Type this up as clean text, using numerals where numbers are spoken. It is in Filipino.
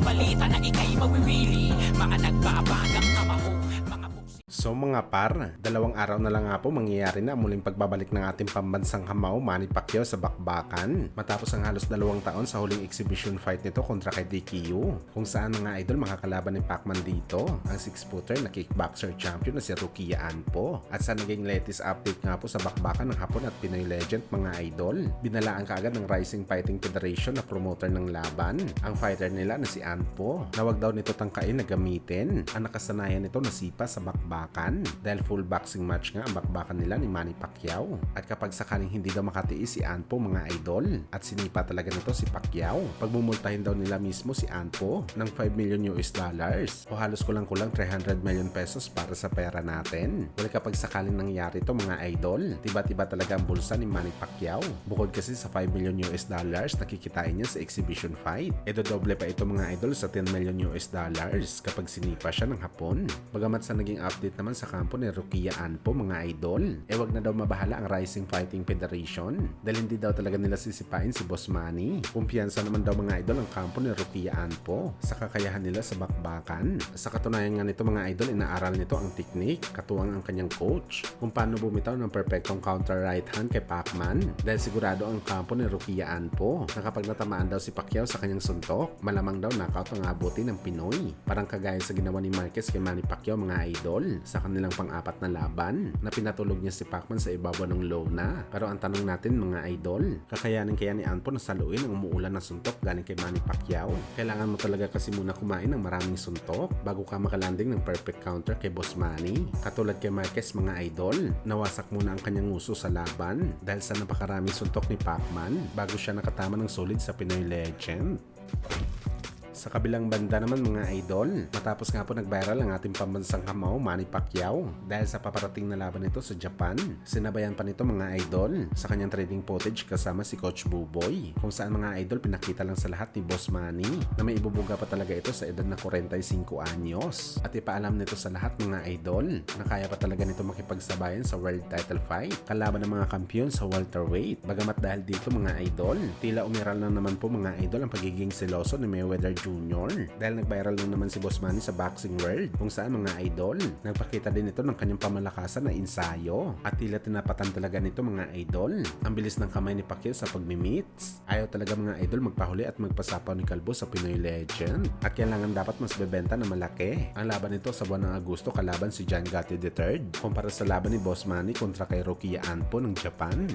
balita na ika'y mawiwili. Mga nagbabagang kamao, mga buksi. So mga par, 2 araw na lang nga po mangyayari na ang muling pagbabalik ng ating pambansang kamao Manny Pacquiao sa bakbakan. Matapos ang halos 2 taon sa huling exhibition fight nito kontra kay DQ, kung saan mga idol makakalaban ni Pacman dito, ang 6-footer na kickboxer champion na si Rukia Anpo. At sa naging latest update nga po sa bakbakan ng Hapon at Pinoy legend mga idol, binalaan kaagad ng Rising Fighting Federation na promoter ng laban ang fighter nila na si Anpo, na wag daw nito tangkain na gamitin ang nakasanayan nito na sipa sa bakbakan dahil full boxing match nga ang bakbakan nila ni Manny Pacquiao. At kapag sakaling hindi daw makatiis si Anpo mga idol at sinipa talaga nito si Pacquiao, pagmumultahin daw nila mismo si Anpo ng $5 million o halos kulang-kulang 300 million pesos para sa pera natin. Well, kapag sakaling nangyari ito mga idol, tiba-tiba talaga ang bulsa ni Manny Pacquiao. Bukod kasi sa $5 million na kikitain niya sa exhibition fight, dodoble pa ito mga idol sa $10 million kapag sinipa siya ng Hapon. Bagamat sa naging update naman sa kampo ni Rukia Anpo mga idol, wag na daw mabahala ang Rising Fighting Federation dahil hindi daw talaga nila sisipain si Boss Manny. Kumpiyansa naman daw mga idol ang kampo ni Rukia Anpo sa kakayahan nila sa bakbakan. Sa katunayan nga nito mga idol, inaaral nito ang technique, katuwang ang kanyang coach kung paano bumitaw ng perfectong counter right hand kay Pacman, dahil sigurado ang kampo ni Rukia Anpo na kapag natamaan daw si Pacquiao sa kanyang suntok, malamang daw knockout ang abutin ng Pinoy, parang kagaya sa ginawa ni Marquez kay Manny Pacquiao mga idol sa kanilang pang-apat na laban na pinatulog niya si Pacman sa ibabaw ng lona. Pero ang tanong natin mga idol, kakayanin kaya ni Anpo na saluin ang umuulan na suntok galing kay Manny Pacquiao? Kailangan mo talaga kasi muna kumain ng maraming suntok bago ka makalanding ng perfect counter kay Boss Manny. Katulad kay Marquez mga idol, nawasak muna ang kanyang uso sa laban dahil sa napakaraming suntok ni Pacman bago siya nakatama ng solid sa Pinoy legend. Sa kabilang banda naman mga idol, matapos nga po nag-viral ang ating pambansang kamao Manny Pacquiao dahil sa paparating na laban nito sa Japan, sinabayan pa nito mga idol sa kanyang training footage kasama si Coach Buboy, kung saan mga idol pinakita lang sa lahat ni Boss Manny na may ibubuga pa talaga ito sa edad na 45 anyos. At ipaalam nito sa lahat mga idol na kaya pa talaga nito makipagsabayan sa world title fight kalaban ng mga kampiyon sa welterweight. Bagamat dahil dito mga idol, tila umiral na naman po mga idol ang pagiging seloso ni Mayweather Jr. dahil nag-viral na naman si Boss Manny sa boxing world, kung saan mga idol nagpakita din ito ng kanyang pamalakasan na ensayo at tila tinapatan talaga nito mga idol ang bilis ng kamay ni Pacquiao sa pagmimits. Ayaw talaga mga idol magpahuli at magpasapaw ni Kalbo sa Pinoy legend at kailangan dapat mas bebenta na malaki ang laban nito sa buwan ng Agosto kalaban si John Gotti III kumpara sa laban ni Boss Manny kontra kay Rukia Anpo ng Japan.